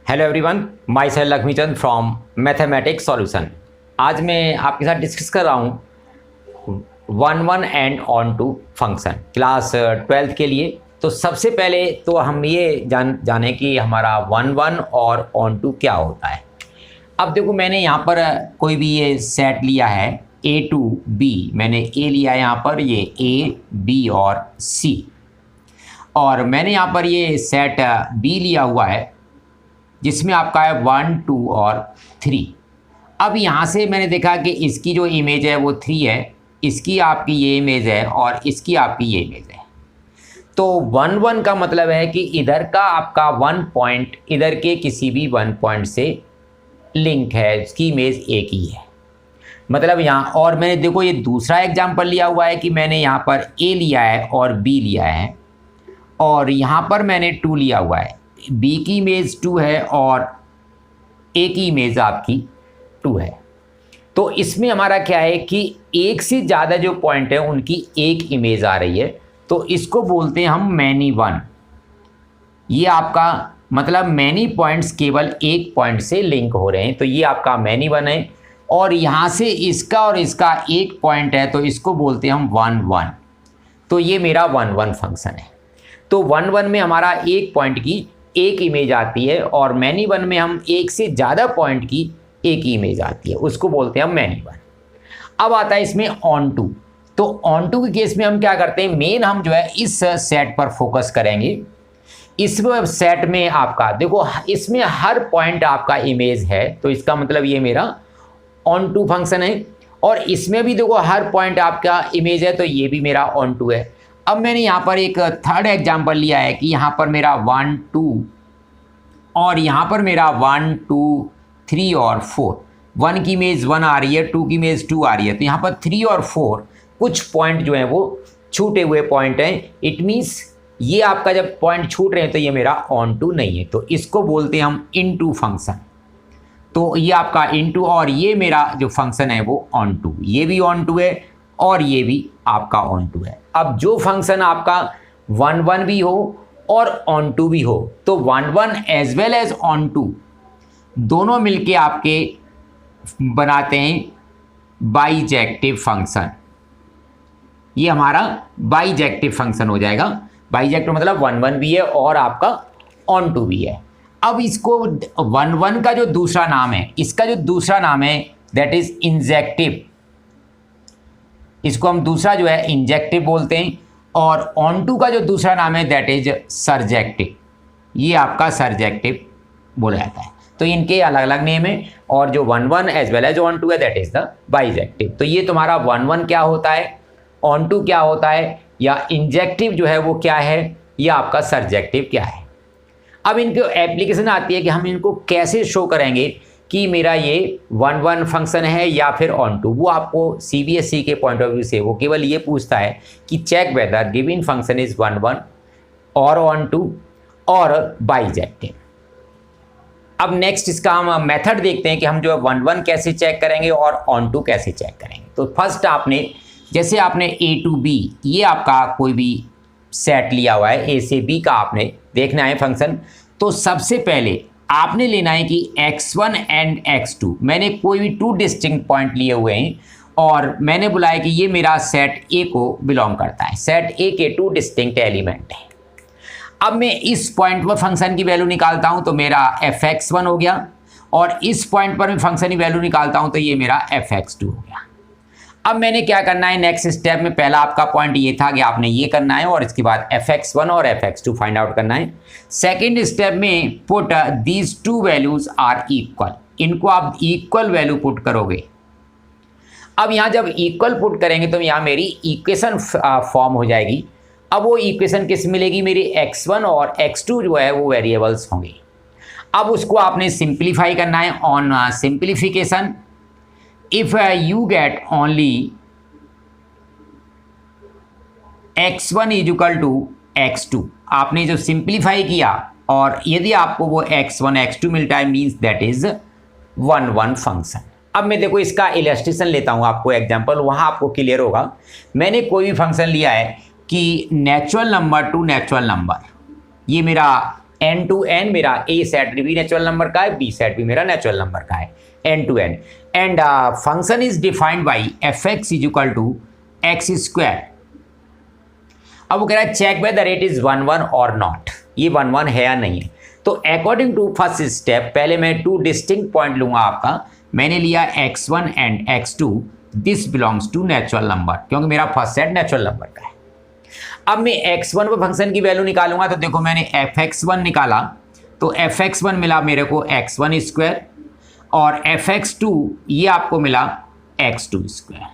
Hello everyone, myself Laxmichand from mathematics solution. आज मैं आपके साथ डिस्कस कर रहा हूँ one and onto function class 12th के लिए। तो सबसे पहले तो हम ये जाने कि हमारा वन और ऑन टू क्या होता है। अब देखो, मैंने यहाँ पर कोई भी ये सेट लिया है A to B। मैंने A लिया है यहाँ पर, ये A, B और C, और मैंने यहाँ पर ये सेट B लिया हुआ है जिसमें आपका है 1, 2 और 3। अब यहाँ से मैंने देखा कि इसकी जो इमेज है वो 3 है, इसकी आपकी ये इमेज है और इसकी आपकी ये इमेज है। तो 1 का मतलब है कि इधर का आपका 1 पॉइंट इधर के किसी भी 1 पॉइंट से लिंक है, इसकी इमेज एक ही है। मतलब यहाँ, और मैंने देखो ये दूसरा एग्जाम्पल लिया हुआ है कि मैंने यहाँ पर A लिया है और B लिया है, और यहाँ पर मैंने 2 लिया हुआ है। B की इमेज 2 है और A की इमेज आपकी 2 है। तो इसमें हमारा क्या है कि एक से ज़्यादा जो पॉइंट है उनकी एक इमेज आ रही है, तो इसको बोलते हैं हम मैनी वन। ये आपका मतलब मैनी पॉइंट्स केवल एक पॉइंट से लिंक हो रहे हैं, तो ये आपका मैनी वन है। और यहाँ से इसका और इसका एक पॉइंट है, तो इसको बोलते हैं हम 1, 1। तो ये मेरा 1 फंक्शन है। तो 1 में हमारा एक पॉइंट की एक इमेज आती है, और मैनी वन में हम एक से ज़्यादा पॉइंट की एक ही इमेज आती है, उसको बोलते हैं हम मैनी वन। अब आता है इसमें ऑन टू। तो ऑन टू के केस में हम क्या करते हैं, मेन हम जो है इस सेट पर फोकस करेंगे। इस सेट में आपका देखो, इसमें हर पॉइंट आपका इमेज है, तो इसका मतलब ये मेरा ऑन टू फंक्शन है। और इसमें भी देखो हर पॉइंट आपका इमेज है, तो ये भी मेरा ऑन टू है। अब मैंने यहाँ पर एक थर्ड एग्जाम्पल लिया है कि यहाँ पर मेरा 1, 2 और यहाँ पर मेरा 1, 2, 3 और 4। 1 की इमेज 1 आ रही है, 2 की इमेज 2 आ रही है, तो यहाँ पर 3 और 4 कुछ पॉइंट जो हैं वो छूटे हुए पॉइंट हैं। इट मीन्स ये आपका जब पॉइंट छूट रहे हैं तो ये मेरा ऑन टू नहीं है, तो इसको बोलते हैं हम इनटू फंक्शन। तो ये आपका इनटू, और ये मेरा जो फंक्शन है वो ऑन टू, ये भी ऑन टू है और ये भी आपका ऑन टू है। अब जो फंक्शन आपका 1 भी हो और ऑन टू भी हो, तो 1 as well as onto दोनों मिलके आपके बनाते हैं बाइजेक्टिव फंक्शन। ये हमारा बाइजेक्टिव फंक्शन हो जाएगा। बाइजेक्टिव मतलब 1 भी है और आपका ऑन टू भी है। अब इसको 1 का जो दूसरा नाम है, इसका जो दूसरा नाम है दैट इज इंजेक्टिव। इसको हम दूसरा जो है इंजेक्टिव बोलते हैं, और ऑन टू का जो दूसरा नाम है दैट इज सर्जेक्टिव। ये आपका सर्जेक्टिव बोला जाता है। तो इनके अलग अलग नेम है, और जो 1 as well as onto है दैट इज द बाइजेक्टिव। तो ये तुम्हारा 1 क्या होता है, ऑन टू क्या होता है, या इंजेक्टिव जो है वो क्या है, या आपका सर्जेक्टिव क्या है। अब इनकी एप्लीकेशन आती है कि हम इनको कैसे शो करेंगे कि मेरा ये 1 फंक्शन है या फिर ऑन टू। वो आपको CBSE के पॉइंट ऑफ व्यू से वो केवल ये पूछता है कि check whether given function is 1 और ऑन टू और बाइजेक्टिव। अब नेक्स्ट इसका हम मेथड देखते हैं कि हम जो 1 कैसे चेक करेंगे और ऑन टू कैसे चेक करेंगे। तो फर्स्ट आपने जैसे आपने A to B, ये आपका कोई भी सेट लिया हुआ है, A से B का आपने देखना है फंक्शन। तो सबसे पहले आपने लेना है कि x1 एंड x2, मैंने कोई भी 2 डिस्टिंक्ट पॉइंट लिए हुए हैं, और मैंने बुलाया कि ये मेरा सेट A को बिलोंग करता है। सेट A के 2 डिस्टिंक्ट एलिमेंट हैं। अब मैं इस पॉइंट पर फंक्शन की वैल्यू निकालता हूं, तो मेरा fx1 हो गया, और इस पॉइंट पर मैं फंक्शन की वैल्यू निकालता हूं तो ये मेरा fx2 हो गया। अब मैंने क्या करना है, नेक्स्ट स्टेप में पहला आपका पॉइंट ये था कि आपने ये करना है, और इसके बाद fx1 और fx2 फाइंड आउट करना है। सेकंड स्टेप में put these 2 values are equal, इनको आप इक्वल वैल्यू पुट करोगे। अब यहाँ जब इक्वल पुट करेंगे तो यहाँ मेरी इक्वेशन फॉर्म हो जाएगी। अब वो इक्वेशन किस मिलेगी, मेरी x1 और x2 जो है वो वेरिएबल्स होंगे। अब उसको आपने सिंप्लीफाई करना है। On simplification, if you get only x1 is equal to x2, आपने जो सिंप्लीफाई किया और यदि आपको वो x1 x2 मिलता है मीन्स दैट इज 1 फंक्शन। अब मैं देखो इसका इलस्ट्रेशन लेता हूँ आपको एग्जांपल, वहाँ आपको क्लियर होगा। मैंने कोई भी फंक्शन लिया है कि natural number to natural number, ये मेरा एन टू एन मेरा ए सेट भी नेचुरल नंबर का है, बी सेट भी मेरा नेचुरल नंबर का है, N to N. And function is defined by f x is equal to x square. अब वो कह रहा है चेक वेदर इट इज 1 1 और नॉट, ये 1 1 है या नहीं है। तो अकॉर्डिंग टू फर्स्ट स्टेप पहले मैं टू डिस्टिंक्ट पॉइंट लूंगा आपका। मैंने लिया x1 and x2, this belongs to natural number, क्योंकि मेरा फर्स्ट सेट नेचुरल नंबर का है। अब मैं x1 पर फंक्शन की वैल्यू निकालूंगा, तो देखो मैंने fx1 निकाला, तो fx1 मिला मेरे को x1 स्क्वायर, और fx2 ये आपको मिला x2 स्क्वायर।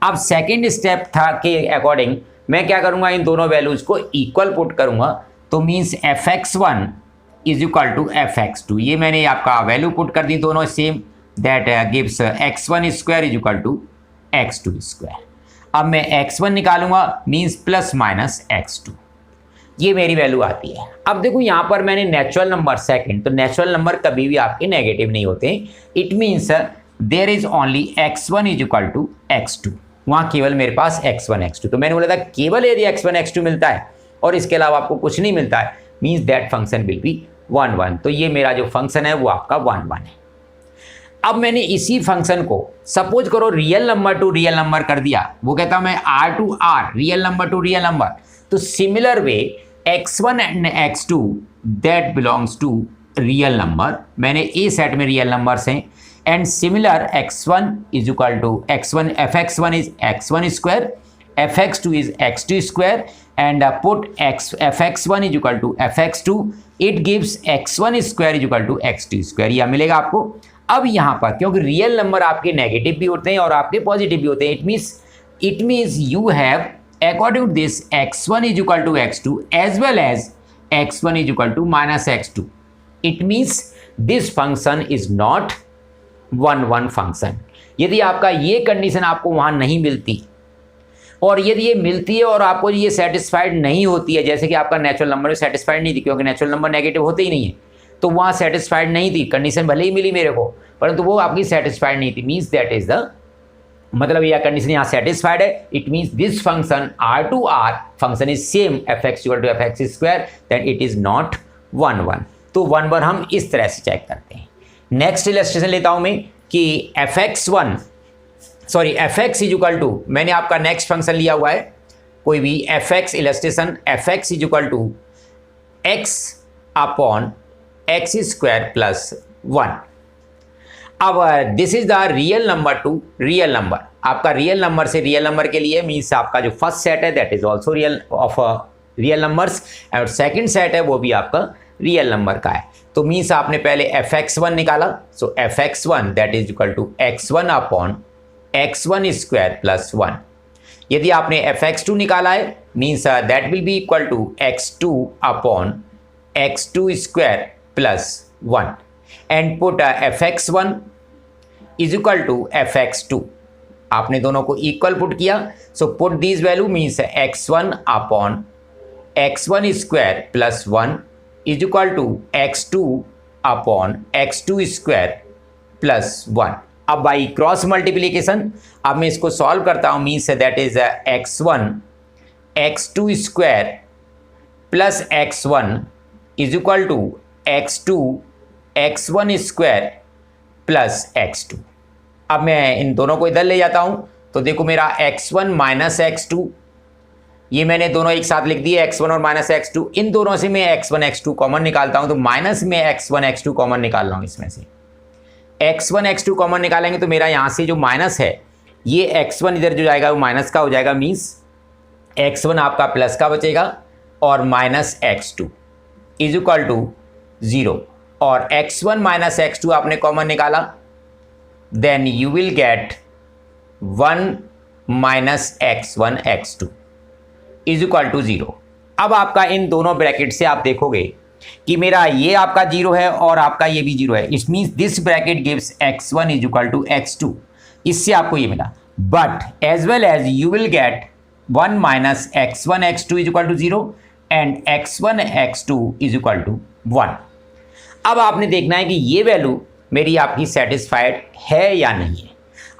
अब सेकेंड स्टेप था के अकॉर्डिंग मैं क्या करूंगा, इन दोनों वैल्यूज को इक्वल पुट करूंगा, तो means fx1 is equal to fx2। ये मैंने आपका वैल्यू पुट कर दी दोनों same, that gives x1 square is equal to x2 square. अब मैं x1 निकालूंगा, मीन्स प्लस माइनस x2, ये मेरी वैल्यू आती है। अब देखो यहाँ पर मैंने नेचुरल नंबर सेकंड, तो नेचुरल नंबर कभी भी आपके नेगेटिव नहीं होते। It means there is only x1 is equal to x2, वहाँ केवल मेरे पास x1 x2। तो मैंने बोला था केवल यदि x1 x2 मिलता है और इसके अलावा आपको कुछ नहीं मिलता है, means that function will be 1 1। तो ये मेरा जो फंक्शन है वो आपका 1 1 है। अब मैंने इसी फंक्शन को सपोज करो real number to real number कर दिया, वो कहता मैं r to r, real number to real number. तो similar way x1 and x2 that belongs to real number, मैंने ए सेट में रियल नंबर्स हैं, and similar x1 is equal to x1, fx1 is x1 square, fx2 is x2 square, and put fx1 is equal to fx2, it gives x1 square is equal to x2 square, यह मिलेगा आपको। अब यहाँ पर क्योंकि real number आपके negative भी होते हैं और आपके पॉजिटिव भी होते हैं, it means you have according to this x1 is equal to x2 as well as x1 is equal to minus x2। It means this function is not 1 1 function. यदि आपका ये कंडीशन आपको वहाँ नहीं मिलती, और यदि ये मिलती है और आपको ये सेटिस्फाइड नहीं होती है, जैसे कि आपका नेचुरल नंबर में सेटिस्फाइड नहीं थी, क्योंकि नेचुरल नंबर नेगेटिव होते ही नहीं है, तो वहाँ सेटिस्फाइड नहीं थी, कंडीशन भले ही मिली मेरे को परंतु वो आपकी सेटिस्फाइड नहीं थी, मीन्स दैट इज द मतलब यह कंडीशन यहाँ सेटिस्फाइड है। It means this function r to r function is same fx equal to fx square, that it is not 1 1। तो 1 1 हम इस तरह से चेक करते हैं। नेक्स्ट इलस्ट्रेशन लेता हूँ मैं कि fx इज इक्वल टू, मैंने आपका नेक्स्ट फंक्शन लिया हुआ है कोई भी fx illustration, fx is equal to x upon x square plus 1। अब this is the real number to real number, आपका रियल नंबर से रियल नंबर के लिए मीन्स आपका जो फर्स्ट सेट है that is also real of real numbers, और second set है वो भी आपका रियल नंबर का है। तो मीन्स आपने पहले fx1 निकाला, so fx1 that is equal to x1 upon x1 square plus 1। यदि आपने fx2 निकाला है means that will be equal to x2 upon x2 square plus 1, and put fx1 is equal to fx2। आपने दोनों को equal put किया, so put this value means x1 upon x1 square plus 1 is equal to x2 upon x2 square plus 1। अब by cross multiplication अब मैं इसको solve करता हूँ, means that is x1 x2 square plus x1 is equal to x2 x1 square plus x2। अब मैं इन दोनों को इधर ले जाता हूँ, तो देखो मेरा x1 माइनस x2, ये मैंने दोनों एक साथ लिख दिए x1 और माइनस x2। इन दोनों से मैं x1 x2 कॉमन निकालता हूँ, तो माइनस में x1 x2 कॉमन निकाल रहा हूँ। इसमें से x1 x2 कॉमन निकालेंगे तो मेरा यहाँ से जो माइनस है ये x1 इधर जो जाएगा वो माइनस का हो जाएगा, मीन्स x1 आपका प्लस का बचेगा और minus x2 is equal to 0, और x1 माइनस x2 आपने कॉमन निकाला, then you will get 1 minus x1 x2 is equal to 0। अब आपका इन दोनों ब्रैकेट से आप देखोगे कि मेरा ये आपका 0 है और आपका ये भी 0 है। It means this bracket gives x1 is equal to x2, इससे आपको ये मिला। But as well as you will get 1 minus x1 x2 is equal to 0 and x1 x2 is equal to 1। अब आपने देखना है कि ये वैल्यू मेरी आपकी सेटिस्फाइड है या नहीं है।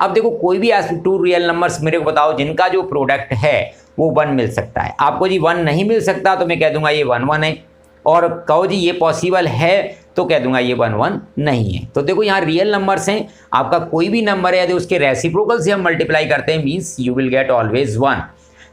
अब देखो कोई भी ऐसे 2 रियल नंबर्स मेरे को बताओ जिनका जो प्रोडक्ट है वो 1 मिल सकता है। आपको जी 1 नहीं मिल सकता तो मैं कह दूंगा ये 1 1 है, और कहो जी ये पॉसिबल है तो कह दूंगा ये 1 1 नहीं है। तो देखो यहाँ रियल नंबर्स हैं, आपका कोई भी नंबर है यदि उसके रेसिप्रोकल से हम मल्टीप्लाई करते हैं means you will gate always 1।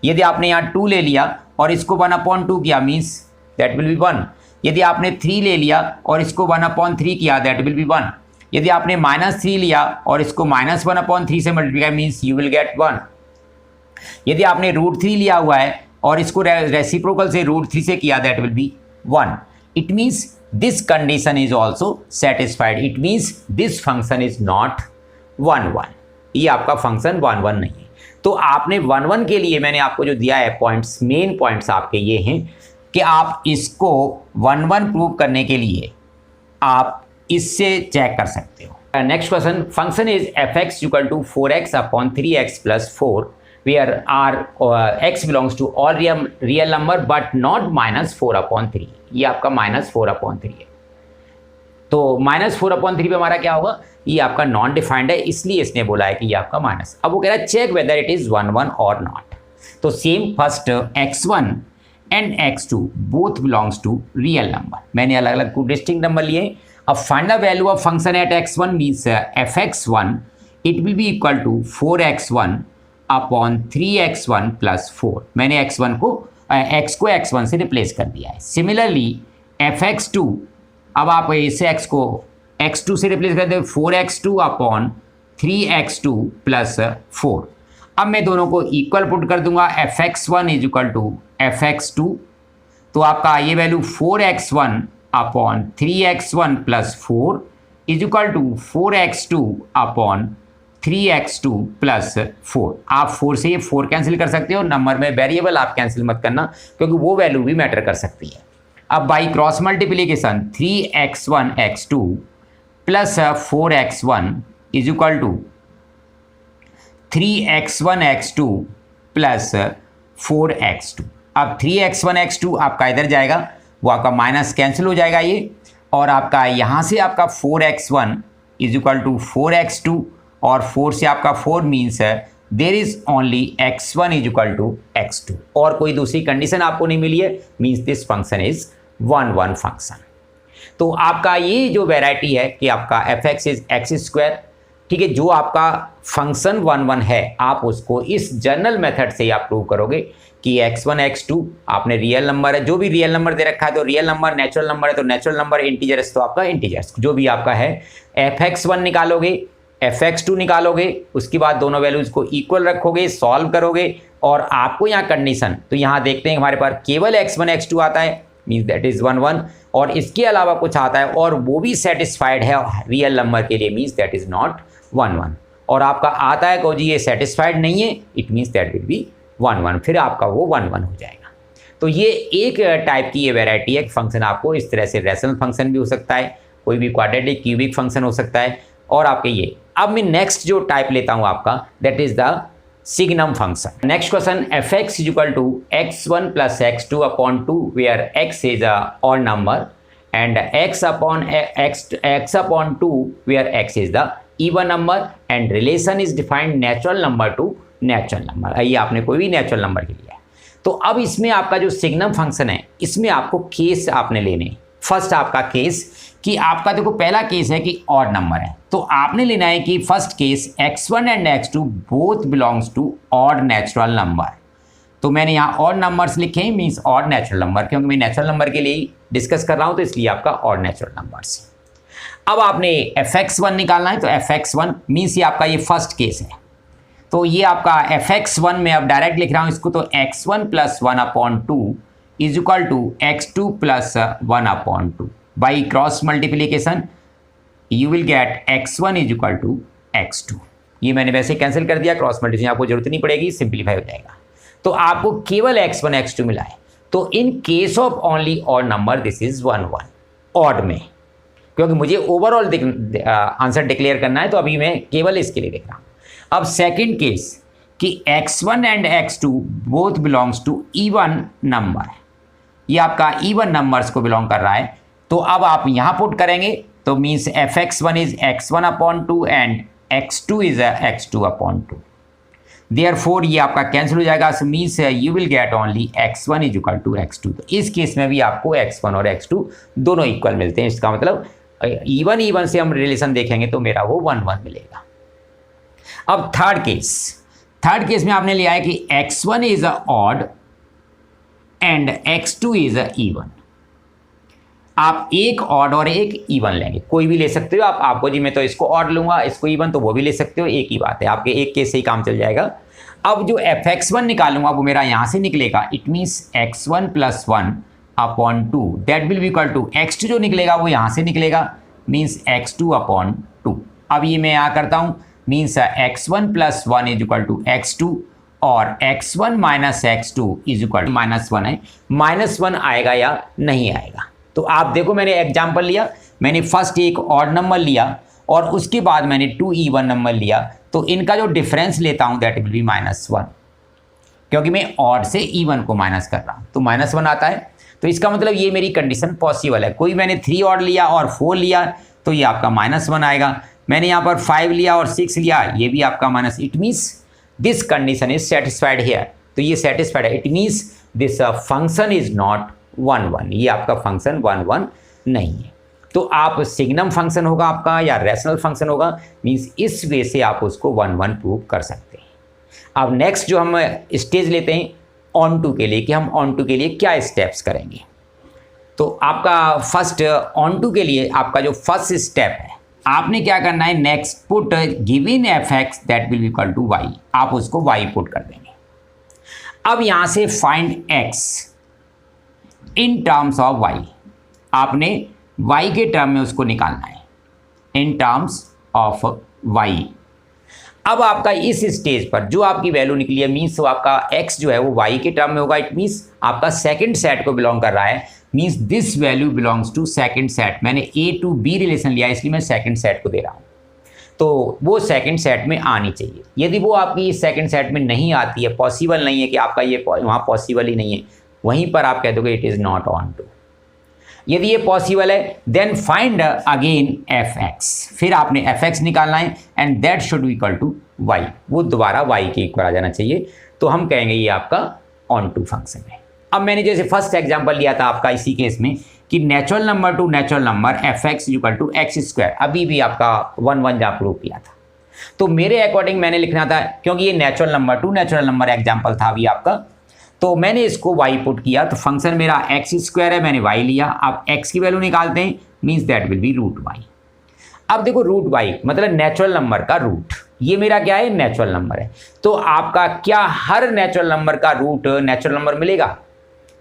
यदि आपने यहाँ 2 ले लिया और इसको 1/2 किया मीन्स दैट विल बी 1। यदि आपने 3 ले लिया और इसको 1/3 किया दैट विल बी 1। यदि आपने -3 लिया और इसको -1/3 से multiply means you will get 1। यदि आपने √3 लिया हुआ है और इसको रेसिप्रोकल से √3 से किया that will B 1। It means this condition is also satisfied. It means this function is not 1 1। ये आपका फंक्शन 1 1 नहीं है। तो आपने 1 1 के लिए मैंने आपको जो दिया है पॉइंट्स, मेन पॉइंट्स आपके ये हैं कि आप इसको 1 1 प्रूव करने के लिए आप इससे चेक कर सकते हो। Next question, function is fx equal to 4x/3x + 4 where x belongs to all real number but not -4/3। ये आपका -4/3 है। तो -4/3 पे हमारा क्या होगा, ये आपका नॉन डिफाइंड है इसलिए इसने बोला है कि ये आपका माइनस। अब वो कह रहा है चेक वेदर इट इज 1 1 और नॉट। तो same first x1 and x2 both belongs to real number. मैंने अलग अलग 2 डिस्टिंक्ट नंबर लिए। अब find the value of function at x1 means fx1 it will be equal to 4x1 upon 3x1 + 4। मैंने x1 को x को x1 से replace कर दिया है। सिमिलरली fx2, अब आप इसे x को x2 से रिप्लेस कर दे 4x2 अपॉन 3x2 + 4। अब मैं दोनों को इक्वल पुट कर दूंगा, fx1 is equal to fx2। तो आपका ये value 4x1 upon 3x1 + 4 is equal to 4x2 upon 3x2 + 4। आप 4 से ये 4 कैंसिल कर सकते हो। नंबर में वेरिएबल आप कैंसिल मत करना क्योंकि वो वैल्यू भी मैटर कर सकती है। अब by cross multiplication 3x1 x2 + 4x1 is equal to 3x1 x2 + 4x2। अब 3x1 x2 आपका इधर जाएगा, वो आपका माइनस कैंसिल हो जाएगा ये, और आपका यहाँ से आपका 4x1 is equal to 4x2 और 4 से आपका 4 मीन्स है there is only x1 is equal to x2 और कोई दूसरी कंडीशन आपको नहीं मिली है means this function is 1 1 function. तो आपका ये जो वेराइटी है कि आपका fx इज x², ठीक है, जो आपका फंक्शन 1 1 है आप उसको इस जनरल मेथड से आप प्रूव करोगे कि x1 x2 आपने रियल नंबर है, जो भी रियल नंबर दे रखा है तो रियल नंबर, नेचुरल नंबर है तो नेचुरल नंबर, इंटीजर्स तो आपका इंटीजर्स, जो भी आपका है fx1 निकालोगे, fx2 निकालोगे, उसके बाद दोनों वैल्यूज को इक्वल रखोगे, सॉल्व करोगे और आपको यहाँ कंडीशन, तो यहाँ देखते हैं हमारे पास केवल x1 x2 आता है मीन्स दैट इज 1 1 और इसके अलावा कुछ आता है और वो भी सेटिस्फाइड है रियल नंबर के लिए मीन्स दैट इज नॉट 1 1 और आपका आता है को जी ये सेटिस्फाइड नहीं है it means that will B 1 1, फिर आपका वो 1 1 हो जाएगा। तो ये एक टाइप की ये वेराइटी है, फंक्शन आपको इस तरह से रेशनल फंक्शन भी हो सकता है, कोई भी क्वाड्रेटिक क्यूबिक फंक्शन हो सकता है और आपके ये। अब मैं नेक्स्ट जो टाइप लेता हूँ आपका that is the signum function. Next question, fx is equal to x1 + x2 upon 2 where x is a odd number and x upon 2 where x is the even number and relation is defined natural number to natural number. ये आपने कोई भी natural number के लिया है। तो अब इसमें आपका जो सिग्नम फंक्शन है इसमें आपको केस आपने लेने। फर्स्ट आपका केस कि आपका देखो पहला केस है कि ऑड नंबर है, तो आपने लेना है कि first case x1 and x2 both belongs to odd natural number. तो मैंने यहाँ ऑड नंबर्स लिखे हैं मीन्स ऑड नेचुरल नंबर, क्योंकि मैं नेचुरल नंबर के लिए डिस्कस कर रहा हूँ तो इसलिए आपका ऑड नेचुरल नंबर्स। अब आपने fx1 निकालना है तो fx1 मीन्स ये आपका ये फर्स्ट केस है, तो ये आपका fx1 में अब डायरेक्ट लिख रहा हूँ इसको, तो x1 + 1 upon 2 is equal to x2 + 1 upon 2 by cross multiplication you will get x1 is equal to x2। ये मैंने वैसे कैंसिल कर दिया, क्रॉस मल्टीप्लिकेशन आपको जरूरत नहीं पड़ेगी, सिंप्लीफाई हो जाएगा। तो आपको केवल x1 x2 मिला है। तो in case of only odd number this is 1 1 odd में, क्योंकि मुझे ओवरऑल आंसर डिक्लेयर करना है तो अभी मैं केवल इसके लिए देख रहा हूँ। अब सेकंड केस कि x1 and x2 both belongs to even number, ये आपका इवन नंबर्स को बिलोंग कर रहा है। तो अब आप यहाँ पुट करेंगे तो means fx1 is x1 upon 2 and x2 is x2 upon 2। Therefore ये आपका कैंसिल हो जाएगा, so means you will get only x1 is equal to x2। तो इस केस में भी आपको x1 और x2 दोनों इक्वल मिलते हैं। इसका मतलब इवन से हम रिलेशन देखेंगे तो मेरा वो 1 1 मिलेगा। अब थर्ड केस में आपने लिया है कि x1 is a odd and x2 is a even. आप एक ऑड और एक इवन लेंगे, कोई भी ले सकते हो आप। आपको जी मैं तो इसको ऑड लूंगा, इसको इवन, तो वो भी ले सकते हो, एक ही बात है, आपके एक केस से ही काम चल जाएगा। अब जो fx1 निकालूंगा वो मेरा यहां से निकलेगा, it means x1 plus 1 upon 2 that will be equal to x2 जो निकलेगा वो यहां से निकलेगा, मीन्स x2 अपॉन 2। अब ये मैं यहाँ करता हूँ, means x1 plus 1 is equal to x2 और x1 minus x2 is equal to -1 है। -1 आएगा या नहीं आएगा? तो आप देखो, मैंने एग्जाम्पल लिया, मैंने फर्स्ट एक ऑड नंबर लिया और उसके बाद मैंने 2 इवन नंबर लिया, तो इनका जो डिफरेंस लेता हूं दैट विल बी -1, क्योंकि मैं ऑड से इवन को माइनस कर रहा हूं, तो -1 आता है। तो इसका मतलब ये मेरी कंडीशन पॉसिबल है। कोई मैंने 3 ऑड लिया और 4 लिया तो ये आपका -1 आएगा। मैंने यहाँ पर 5 लिया और 6 लिया, ये भी आपका minus. It means this condition is satisfied here, तो ये सेटिस्फाइड है। It means this function is not 1 1, ये आपका फंक्शन 1 1 नहीं है। तो आप सिग्नम फंक्शन होगा आपका या रैशनल फंक्शन होगा, मीन्स इस वे से आप उसको 1 1 प्रूव कर सकते हैं। अब नेक्स्ट जो हम स्टेज लेते हैं ऑन टू के लिए, कि हम ऑन टू के लिए क्या स्टेप्स करेंगे। तो आपका फर्स्ट ऑन टू के लिए आपका जो फर्स्ट स्टेप है, आपने क्या करना है, next put given fx that will equal to y, आप उसको y पुट कर देंगे। अब यहां से find x in terms of y, आपने y के टर्म में उसको निकालना है, इन टर्म्स ऑफ y। अब आपका इस स्टेज पर जो आपकी वैल्यू निकली है, मीन्स आपका x जो है वो y के टर्म में होगा। इट मीन्स आपका सेकंड सेट को बिलोंग कर रहा है, means this value belongs to second set. मैंने a टू b रिलेशन लिया है, इसलिए मैं सेकंड सेट को दे रहा हूँ, तो वो सेकंड सेट में आनी चाहिए। यदि वो आपकी सेकंड सेट में नहीं आती है, पॉसिबल नहीं है कि आपका ये वहाँ पॉसिबल ही नहीं है, वहीं पर आप कह दोगे it is not onto. यदि ये पॉसिबल है देन फाइंड अगेन fx, फिर आपने fx निकालना है and that should equal to y, वो दोबारा y के इक्वल आ जाना चाहिए। तो हम कहेंगे ये आपका ऑन टू फंक्शन है। अब मैंने जैसे फर्स्ट एग्जांपल लिया था आपका इसी केस में कि natural number to natural number fx equal to x², अभी भी आपका 1 1 जहाँ प्रूव किया था। तो मेरे अकॉर्डिंग मैंने लिखना था, क्योंकि ये natural number to natural number example था अभी आपका, तो मैंने इसको y पुट किया, तो फंक्शन मेरा x² है, मैंने y लिया। अब x की वैल्यू निकालते हैं, means that will be √y। अब देखो √y मतलब नेचुरल नंबर का रूट, ये मेरा क्या है, नेचुरल नंबर है। तो आपका क्या हर नेचुरल नंबर का रूट नेचुरल नंबर मिलेगा?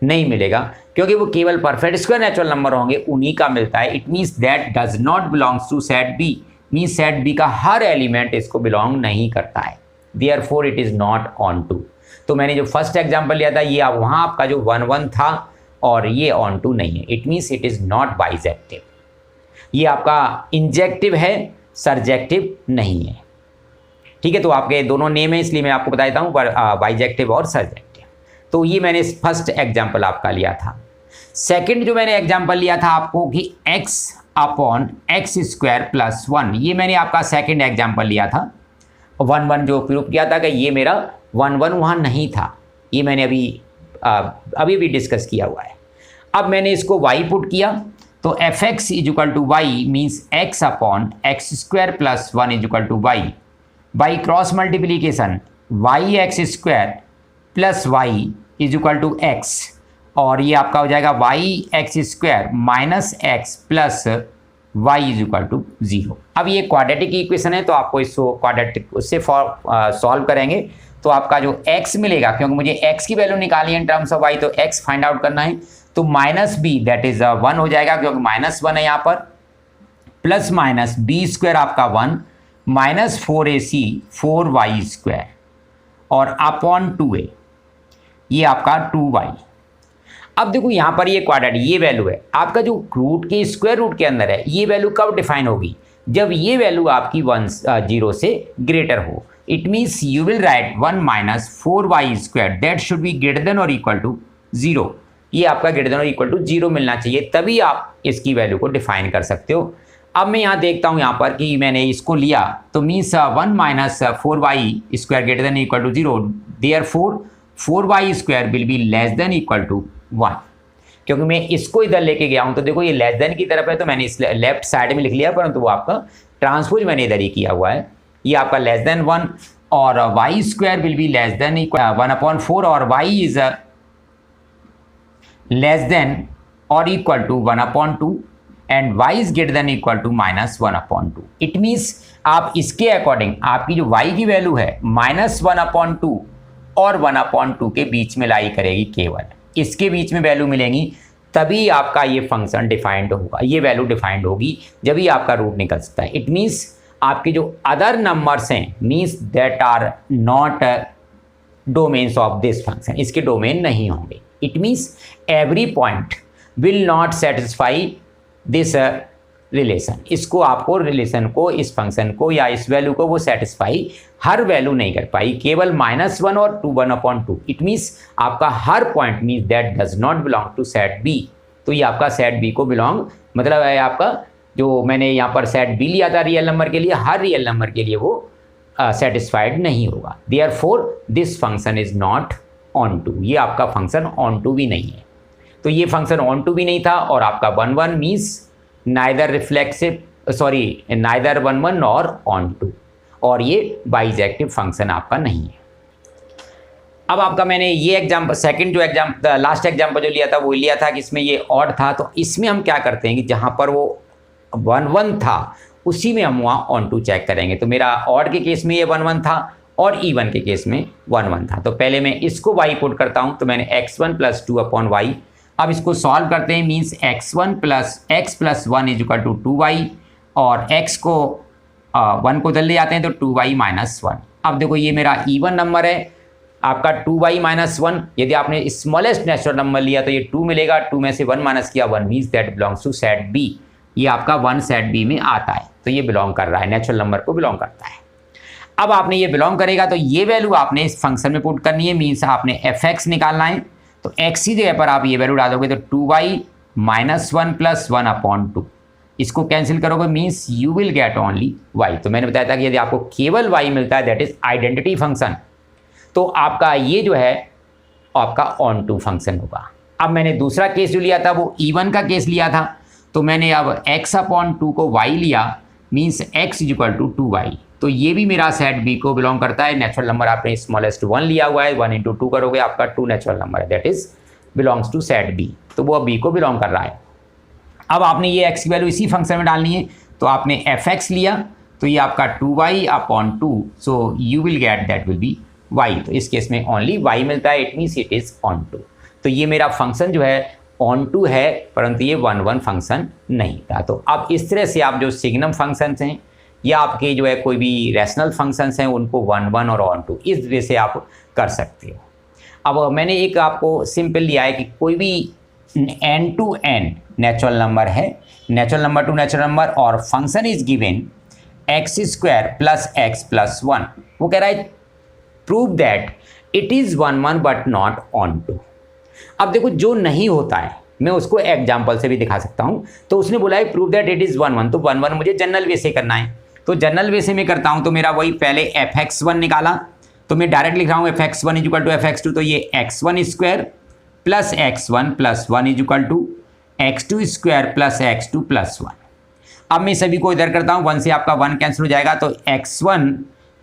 नहीं मिलेगा, क्योंकि वो केवल परफेक्ट स्क्वायर नेचुरल नंबर होंगे, उन्हीं का मिलता है। It means that does not belongs to set B, means set B का हर एलिमेंट इसको बिलोंग नहीं करता है, therefore it is not onto. तो मैंने जो फर्स्ट एग्जांपल लिया था ये वहाँ आपका जो 1 1 था और ये ऑन टू नहीं है, it means it is not bijective. ये आपका इंजेक्टिव है, सरजेक्टिव नहीं है। ठीक है, तो आपके दोनों नेम है इसलिए मैं आपको बता देता हूँ, पर बाइजेक्टिव और सरजेक्टिव। तो ये मैंने फर्स्ट एग्जाम्पल आपका लिया था। सेकेंड जो मैंने एग्जाम्पल लिया था आपको कि x अपॉन x² प्लस 1, ये मैंने आपका सेकेंड एग्जाम्पल लिया था। 1 1 जो प्रूव किया था कि ये मेरा 1 1 वहाँ नहीं था, ये मैंने अभी भी डिस्कस किया हुआ है। अब मैंने इसको y पुट किया, तो fx is equal to y, means x upon x² plus 1 is equal to y. By cross multiplication y(x² plus y is equal to x, और ये आपका हो जाएगा y(x² minus x plus y is equal to 0। अब ये quadratic equation है, तो आपको इसको क्वाड्रेटिक उससे सॉल्व करेंगे तो आपका जो x मिलेगा, क्योंकि मुझे x की वैल्यू निकाली है इन टर्म्स ऑफ y, तो x फाइंड आउट करना है, तो -b दैट इज 1 हो जाएगा, क्योंकि -1 है यहाँ पर, प्लस माइनस b² आपका 1 माइनस 4ac 4y² और अपॉन 2a, ये आपका 2y। अब देखो यहाँ पर ये क्वाड्रेटिक, ये वैल्यू है आपका जो रूट के स्क्वायर रूट के अंदर है, ये वैल्यू कब डिफाइन होगी, जब ये वैल्यू आपकी 0 से ग्रेटर हो। It means you will write 1 minus 4y² that should be greater than और इक्वल टू 0। ये आपका ग्रेटर देन और इक्वल टू 0 मिलना चाहिए, तभी आप इसकी वैल्यू को डिफाइन कर सकते हो। अब मैं यहाँ देखता हूँ यहाँ पर कि मैंने इसको लिया तो means 1 minus 4y square greater than equal to 0, therefore 4y square will be less than equal to 1। क्योंकि मैं इसको इधर लेके गया हूँ तो देखो ये लेस देन की तरफ है तो मैंने इस लेफ्ट साइड में लिख लिया, परंतु वो आपका ट्रांसपोज मैंने इधर ही किया हुआ है। ये आपका लेस देन 1 और y square will be less than equal 1/4 और y इज लेस देन और equal to 1/2 and y is greater than equal to -1/2। It means आप इसके अकॉर्डिंग आपकी जो y की वैल्यू है -1/2 और 1/2 के बीच में लाई करेगी, केवल इसके बीच में वैल्यू मिलेंगी तभी आपका ये फंक्शन डिफाइंड होगा, ये वैल्यू डिफाइंड होगी जब ही आपका रूट निकल सकता है। इट मीन्स आपके जो अदर नंबर्स हैं means that are not domains of this function, इसके डोमेन नहीं होंगे। It means every point will not satisfy this relation, इसको आपको रिलेशन को, इस फंक्शन को या इस वैल्यू को वो सेटिस्फाई हर वैल्यू नहीं कर पाई, केवल -1 और 1/2। इट मीन्स आपका हर point means that does not belong to set B, तो ये आपका सेट बी को बिलोंग, मतलब है आपका जो मैंने यहाँ पर सेट बी लिया था रियल नंबर के लिए, हर रियल नंबर के लिए वो सेटिस्फाइड नहीं होगा। Therefore this function is not onto, ये आपका फंक्शन ऑन टू भी नहीं है। तो ये फंक्शन ऑन टू भी नहीं था और आपका 1 means neither reflexive, sorry neither 1 और ऑन टू, और ये बाइजेक्टिव फंक्शन आपका नहीं है। अब आपका मैंने ये एग्जाम्पल, सेकंड जो एग्जाम्पल, लास्ट एग्जाम्पल जो लिया था वो लिया था कि इसमें ये ऑड था, तो इसमें हम क्या करते हैं कि जहाँ पर वो 1 था उसी में हम वहाँ ऑन टू चेक करेंगे। तो मेरा ऑड के केस में ये 1 था और इवन के केस में 1 था। तो पहले मैं इसको y पुट करता हूँ, तो मैंने x1 + 2/y। अब इसको सॉल्व करते हैं, मीन्स x1 + x + 1 = 2y और x को 1 को इधर ले जाते हैं तो 2y - 1। अब देखो ये मेरा इवन नंबर है आपका 2y - 1। यदि आपने स्मॉलेस्ट नेचुरल नंबर लिया तो ये 2 मिलेगा, 2 में से 1 माइनस किया 1 means that belongs to set B, ये आपका 1 सेट बी में आता है, तो ये बिलोंग कर रहा है, नेचुरल नंबर को बिलोंग करता है। अब आपने ये बिलोंग करेगा तो ये वैल्यू आपने इस फंक्शन में पुट करनी है, मीन्स आपने fx निकालना है। तो x की जगह पर आप ये वैल्यू डालोगे तो 2y - 1 + 1/2, इसको कैंसिल करोगे means you will get only y। तो मैंने बताया था कि यदि आपको केवल y मिलता है दैट इज आइडेंटिटी फंक्शन, तो आपका ये जो है आपका ऑन टू फंक्शन होगा। अब मैंने दूसरा केस जो लिया था वो इवन का केस लिया था, तो मैंने अब x/2 को y लिया, मीन्स x = 2y। तो ये भी मेरा सेट बी को बिलोंग करता है। नेचुरल नंबर आपने स्मॉलेस्ट 1 लिया हुआ है, 1 × 2 करोगे आपका 2 नेचुरल नंबर है, that is belongs to set B, तो वो बी को बिलोंग कर रहा है। अब आपने ये x की वैल्यू इसी फंक्शन में डालनी है, तो आपने fx लिया तो ये आपका 2y/2, so you will get that will be y। तो इस केस में ओनली y मिलता है, it means it is onto. तो ये मेरा फंक्शन जो है ऑन टू है, परंतु ये 1 फंक्शन नहीं था। तो अब इस तरह से आप जो सिग्नम फंक्शंस हैं या आपके जो है कोई भी रैशनल फंक्शंस हैं उनको 1 और ऑन टू इस तरह से आप कर सकते हो। अब मैंने एक आपको सिंपल लिया है कि कोई भी n to n natural number है, natural number to natural number, और function is given x² + x + 1। वो कह रहा है prove that it is 1 but not onto. अब देखो जो नहीं होता है मैं उसको एग्जाम्पल से भी दिखा सकता हूँ। तो उसने बोला है प्रूव दैट इट इज़ 1 तो 1 मुझे जनरल वे से करना है, तो जनरल वे से मैं करता हूँ। तो मेरा वही पहले fx1 निकाला, तो मैं डायरेक्ट लिख रहा हूँ fx1 = fx2, तो ये x1² + x1 + 1 = x2² + x2 + 1। अब मैं सभी को इधर करता हूँ, 1 से आपका 1 कैंसिल हो जाएगा, तो x1²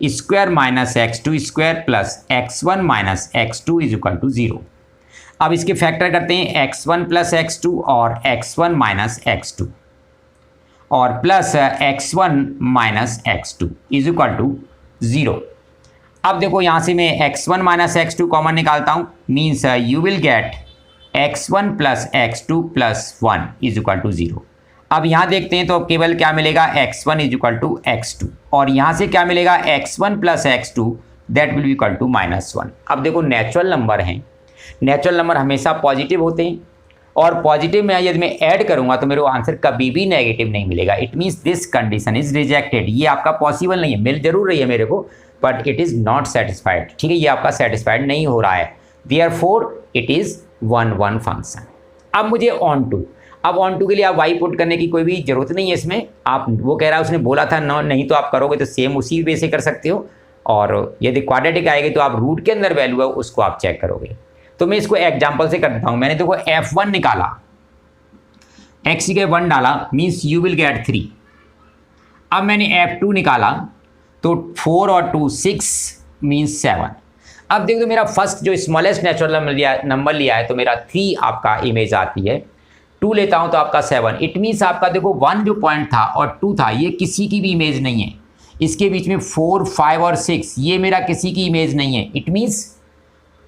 - x2² + x1 - x2 = 0। अब इसके फैक्टर करते हैं x1 + x2 और x1 - x2 और प्लस x1 - x2 = 0। अब देखो यहाँ से मैं x1 - x2 कॉमन निकालता हूँ, means you will get x1 + x2 + 1 = 0। अब यहाँ देखते हैं तो केवल क्या मिलेगा x1 = x2 और यहाँ से क्या मिलेगा x1 + x2 that will be equal to -1। अब देखो नेचुरल नंबर हैं, नेचुरल नंबर हमेशा पॉजिटिव होते हैं और पॉजिटिव में यदि मैं ऐड करूंगा तो मेरे को आंसर कभी भी नेगेटिव नहीं मिलेगा। It means this condition is rejected, ये आपका पॉसिबल नहीं है, मिल जरूर रही है मेरे को but it is not satisfied. ठीक है, ये आपका सेटिस्फाइड नहीं हो रहा है, देयरफॉर इट इज़ 1 फंक्शन। अब मुझे ऑन टू, अब ऑन टू के लिए आप वाई पुट करने की कोई भी ज़रूरत नहीं है इसमें, आप वो कह रहा है उसने बोला था नहीं तो आप करोगे तो सेम उसी वे से कर सकते हो। और यदि क्वाड्रेटिक आएगी तो आप रूट के अंदर वैल्यू है उसको आप चेक करोगे। तो मैं इसको एग्जाम्पल से कर देता हूँ। मैंने देखो f1 निकाला, x की 1 डाला, मीन्स यू विल गेट 3। अब मैंने f2 निकाला तो 4 और 2 6 मीन्स 7। अब देखो मेरा फर्स्ट जो स्मॉलेस्ट नेचुरल नंबर लिया है तो मेरा 3 आपका इमेज आती है, 2 लेता हूं तो आपका 7। इट मीन्स आपका देखो 1 जो पॉइंट था और 2 था, ये किसी की भी इमेज नहीं है। इसके बीच में 4 5 और 6 ये मेरा किसी की इमेज नहीं है। इट मीन्स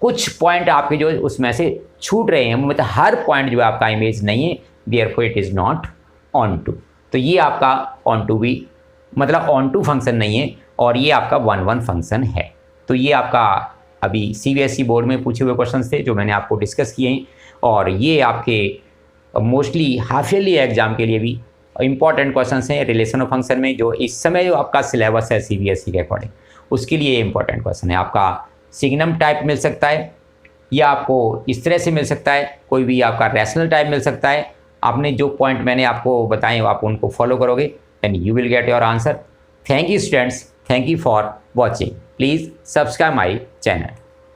कुछ पॉइंट आपके जो उसमें से छूट रहे हैं, मतलब हर पॉइंट जो आपका इमेज नहीं है, therefore it is not onto. तो ये आपका ऑन टू भी मतलब ऑन टू फंक्शन नहीं है और ये आपका 1 1 फंक्शन है। तो ये आपका अभी CBSE बोर्ड में पूछे हुए क्वेश्चन थे जो मैंने आपको डिस्कस किए हैं, और ये आपके मोस्टली हाफ ईयरली एग्जाम के लिए भी इंपॉर्टेंट क्वेश्चंस हैं रिलेशन ऑफ फंक्शन में, जो इस समय जो आपका सिलेबस है CBSE के अकॉर्डिंग उसके लिए इंपॉर्टेंट क्वेश्चन है। आपका सिग्नम टाइप मिल सकता है या आपको इस तरह से मिल सकता है, कोई भी आपका रैशनल टाइप मिल सकता है। आपने जो पॉइंट मैंने आपको बताए आप उनको फॉलो करोगे and you will get your answer. Thank you students, thank you for watching. Please subscribe my channel.